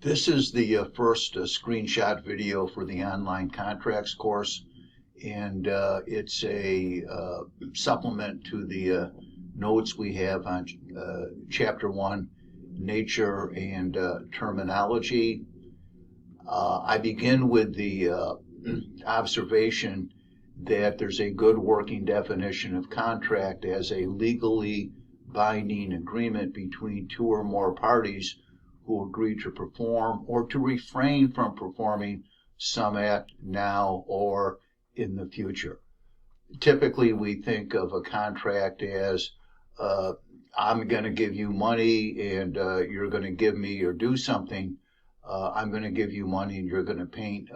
This is the first screenshot video for the online contracts course, and it's a supplement to the notes we have on Chapter 1, Nature and Terminology. I begin with the observation that there's a good working definition of contract as a legally binding agreement between two or more parties who agree to perform or to refrain from performing some act now or in the future. Typically, we think of a contract as I'm going to give you money and you're going to give me or do something. I'm going to give you money and you're going to paint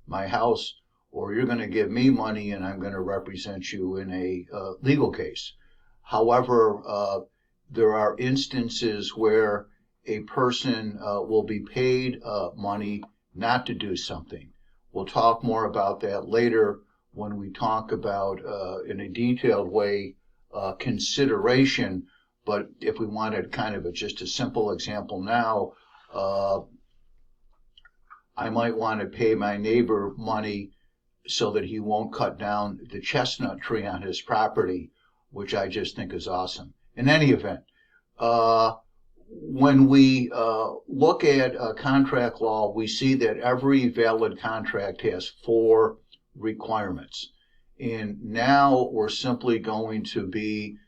my house, or you're going to give me money and I'm going to represent you in a legal case. However, there are instances where a person will be paid money not to do something. We'll talk more about that later when we talk about, in a detailed way, consideration. But if we wanted kind of just a simple example now, I might want to pay my neighbor money so that he won't cut down the chestnut tree on his property, which I just think is awesome. In any event, when we look at contract law, we see that every valid contract has 4 requirements. And now we're simply going to be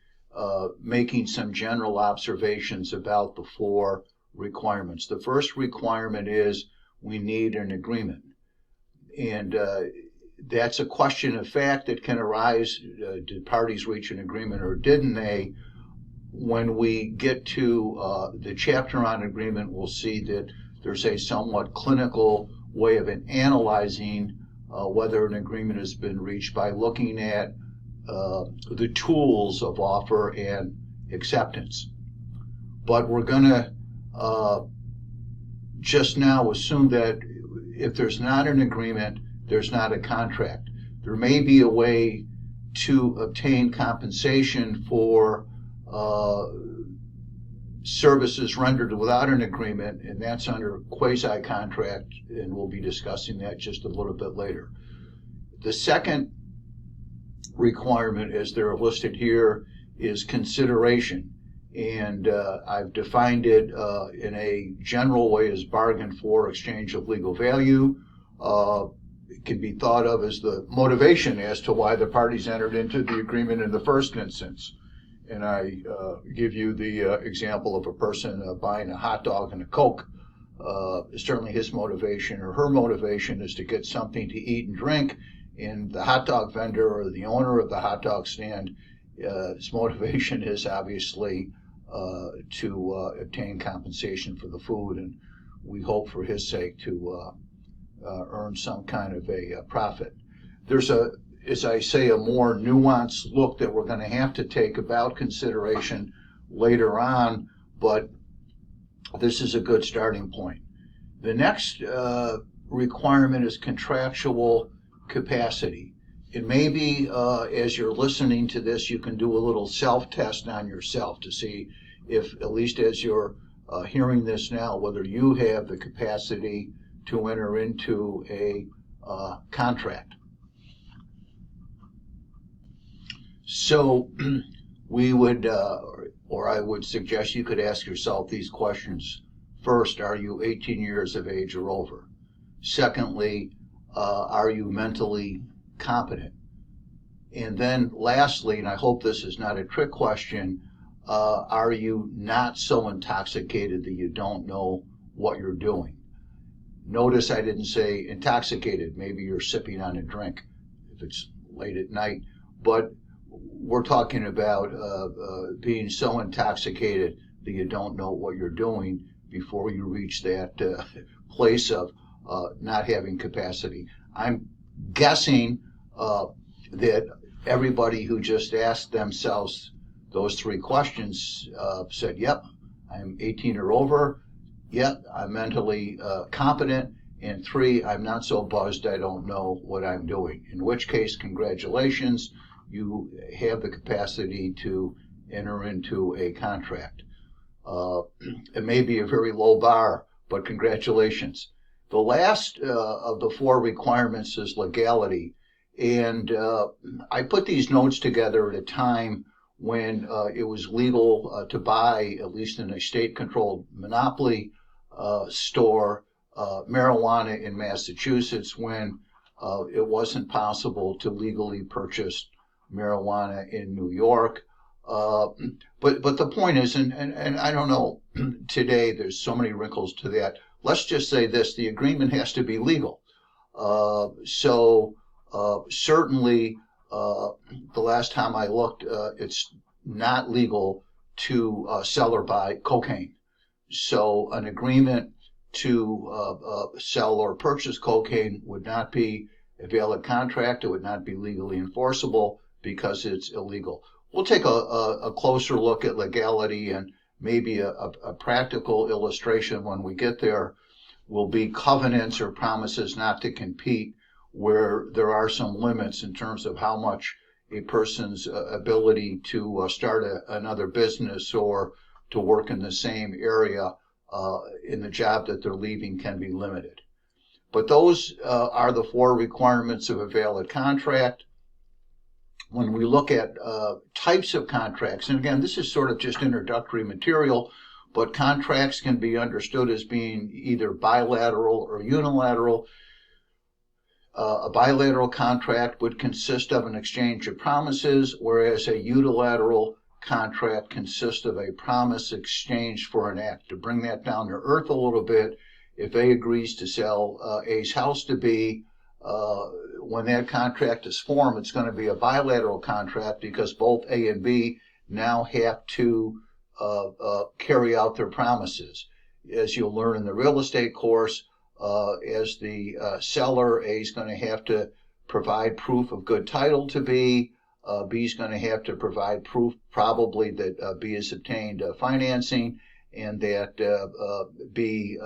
making some general observations about the 4 requirements. The first requirement is we need an agreement. And that's a question of fact that can arise. Did parties reach an agreement or didn't they? When we get to the chapter on agreement, we'll see that there's a somewhat clinical way of analyzing whether an agreement has been reached by looking at the tools of offer and acceptance. But we're going to just now assume that if there's not an agreement, there's not a contract. There may be a way to obtain compensation for services rendered without an agreement, and that's under quasi-contract, and we'll be discussing that just a little bit later. The second requirement, as they're listed here, is consideration, and I've defined it in a general way as bargain for exchange of legal value. It can be thought of as the motivation as to why the parties entered into the agreement in the first instance. And I give you the example of a person buying a hot dog and a Coke. Certainly his motivation or her motivation is to get something to eat and drink, and the hot dog vendor or the owner of the hot dog stand, his motivation is obviously to obtain compensation for the food, and we hope for his sake to earn some kind of a profit. There's as I say, a more nuanced look that we're going to have to take about consideration later on, but this is a good starting point. The next requirement is contractual capacity. It may be, as you're listening to this, you can do a little self-test on yourself to see if, at least as you're hearing this now, whether you have the capacity to enter into a contract. So we would, or I would suggest you could ask yourself these questions. First, are you 18 years of age or over? Secondly, are you mentally competent? And then lastly, and I hope this is not a trick question, are you not so intoxicated that you don't know what you're doing? Notice I didn't say intoxicated. Maybe you're sipping on a drink if it's late at night, but we're talking about being so intoxicated that you don't know what you're doing before you reach that place of not having capacity. I'm guessing that everybody who just asked themselves those 3 questions said, yep, I'm 18 or over, yep, I'm mentally competent, and 3, I'm not so buzzed I don't know what I'm doing. In which case, congratulations. You have the capacity to enter into a contract. It may be a very low bar, but congratulations. The last of the four requirements is legality. And I put these notes together at a time when it was legal to buy, at least in a state-controlled monopoly store, marijuana in Massachusetts, when it wasn't possible to legally purchase marijuana in New York. But the point is, and I don't know, today there's so many wrinkles to that. Let's just say this: the agreement has to be legal. Certainly, the last time I looked, it's not legal to sell or buy cocaine. So an agreement to sell or purchase cocaine would not be a valid contract. It would not be legally enforceable because it's illegal. We'll take a closer look at legality, and maybe a practical illustration when we get there will be covenants or promises not to compete, where there are some limits in terms of how much a person's ability to start another business or to work in the same area in the job that they're leaving can be limited. But those are the four requirements of a valid contract. When we look at types of contracts, and again, this is sort of just introductory material, but contracts can be understood as being either bilateral or unilateral. A bilateral contract would consist of an exchange of promises, whereas a unilateral contract consists of a promise exchanged for an act. To bring that down to earth a little bit, if A agrees to sell A's house to B, when that contract is formed, it's going to be a bilateral contract because both A and B now have to carry out their promises. As you'll learn in the real estate course, as the seller, A is going to have to provide proof of good title to B. B is going to have to provide proof probably that B has obtained financing, and that B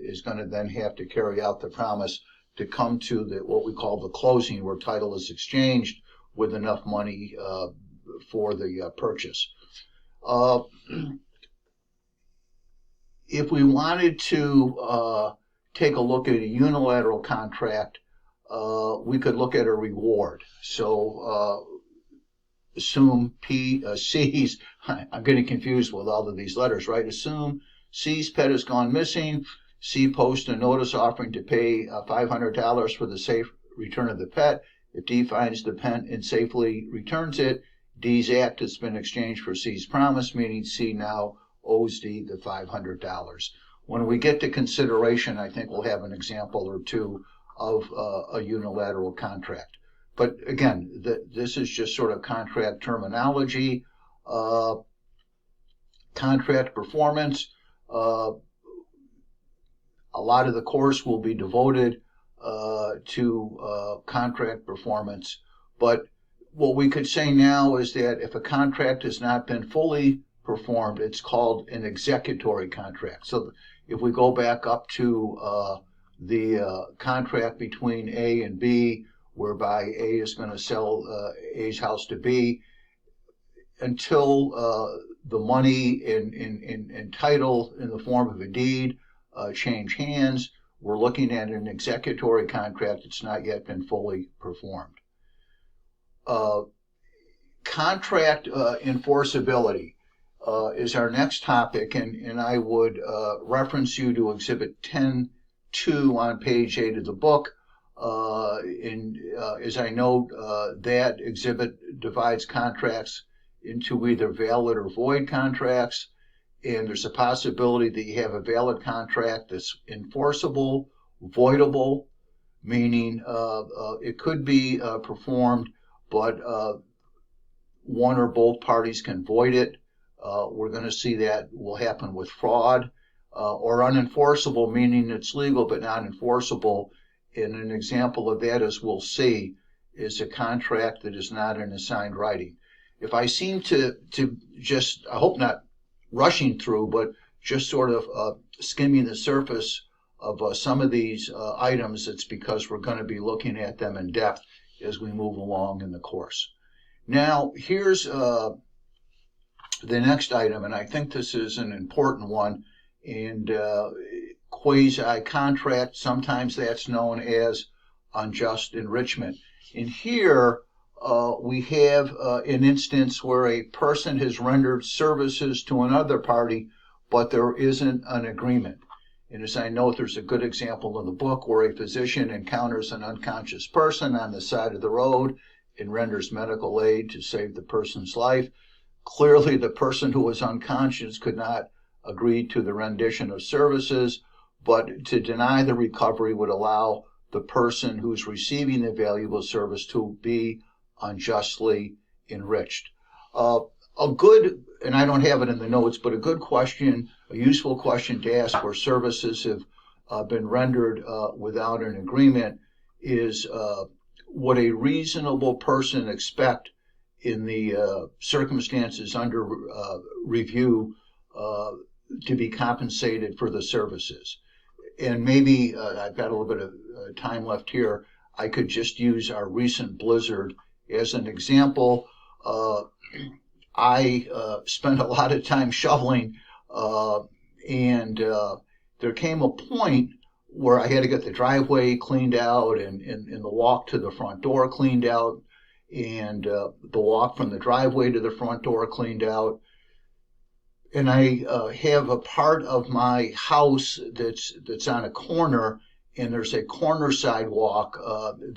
is going to then have to carry out the promise to come to what we call the closing, where title is exchanged with enough money for the purchase. If we wanted to take a look at a unilateral contract, we could look at a reward. So assume C's, I'm getting confused with all of these letters, right? Assume C's pet has gone missing. C posts a notice offering to pay $500 for the safe return of the pet. If D finds the pet and safely returns it, D's act has been exchanged for C's promise, meaning C now owes D the $500. When we get to consideration, I think we'll have an example or two of a unilateral contract. But again, this is just sort of contract terminology. Contract performance. A lot of the course will be devoted to contract performance. But what we could say now is that if a contract has not been fully performed, it's called an executory contract. So if we go back up to the contract between A and B, whereby A is going to sell A's house to B, until the money and title in the form of a deed change hands, we're looking at an executory contract that's not yet been fully performed. Contract enforceability is our next topic, and I would reference you to Exhibit 10.2 on page 8 of the book. As I note, that exhibit divides contracts into either valid or void contracts, and there's a possibility that you have a valid contract that's enforceable, voidable, meaning it could be performed, but one or both parties can void it. We're going to see that will happen with fraud, or unenforceable, meaning it's legal but not enforceable. And an example of that, as we'll see, is a contract that is not in assigned writing. If I seem to just, I hope not rushing through, but just sort of skimming the surface of some of these items, it's because we're going to be looking at them in depth as we move along in the course. Now, here's the next item, and I think this is an important one, and quasi-contract. Sometimes that's known as unjust enrichment. And here we have an instance where a person has rendered services to another party, but there isn't an agreement. And as I note, there's a good example in the book where a physician encounters an unconscious person on the side of the road and renders medical aid to save the person's life. Clearly, the person who was unconscious could not agree to the rendition of services, but to deny the recovery would allow the person who's receiving the valuable service to be unjustly enriched. A good, and I don't have it in the notes, but a good question, a useful question to ask where services have been rendered without an agreement is, would a reasonable person expect in the circumstances under review to be compensated for the services? And maybe I've got a little bit of time left here. I could just use our recent blizzard as an example. I spent a lot of time shoveling, and there came a point where I had to get the driveway cleaned out and the walk to the front door cleaned out and the walk from the driveway to the front door cleaned out. And I have a part of my house that's on a corner, and there's a corner sidewalk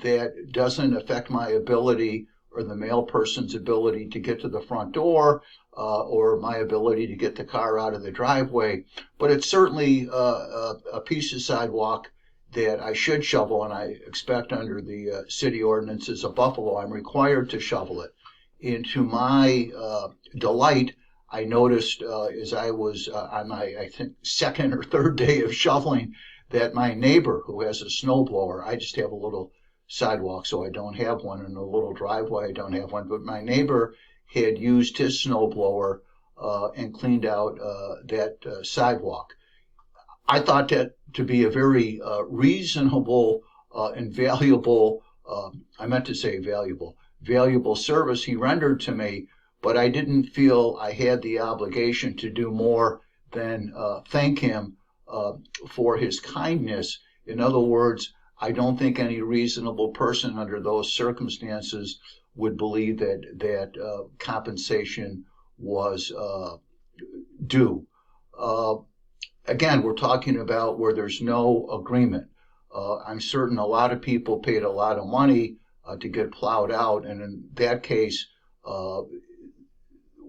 that doesn't affect my ability or the male person's ability to get to the front door or my ability to get the car out of the driveway. But it's certainly a piece of sidewalk that I should shovel, and I expect under the city ordinances of Buffalo, I'm required to shovel it. And to my delight, I noticed as I was on my, I think, second or third day of shoveling that my neighbor, who has a snowblower, I just have a little sidewalk, so I don't have one, and a little driveway, I don't have one, but my neighbor had used his snowblower and cleaned out that sidewalk. I thought that to be a very reasonable and valuable, I meant to say valuable service he rendered to me, but I didn't feel I had the obligation to do more than thank him for his kindness. In other words, I don't think any reasonable person under those circumstances would believe that compensation was due. Again, we're talking about where there's no agreement. I'm certain a lot of people paid a lot of money to get plowed out, and in that case,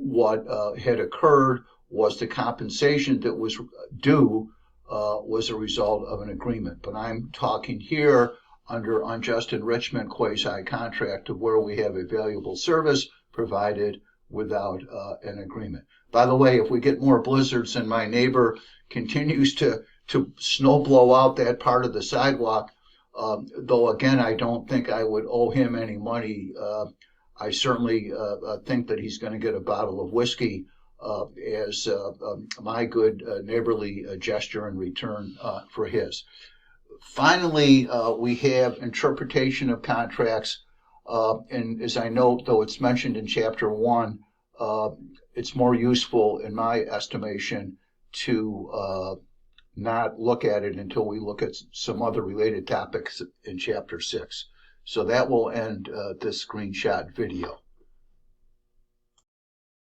what had occurred was the compensation that was due was a result of an agreement. But I'm talking here under unjust enrichment quasi-contract of where we have a valuable service provided without an agreement. By the way, if we get more blizzards and my neighbor continues to snow blow out that part of the sidewalk, though again, I don't think I would owe him any money. I certainly think that he's going to get a bottle of whiskey as my good neighborly gesture in return for his. Finally, we have interpretation of contracts, and as I note, though it's mentioned in Chapter 1, it's more useful, in my estimation, to not look at it until we look at some other related topics in Chapter 6. So that will end this screenshot video.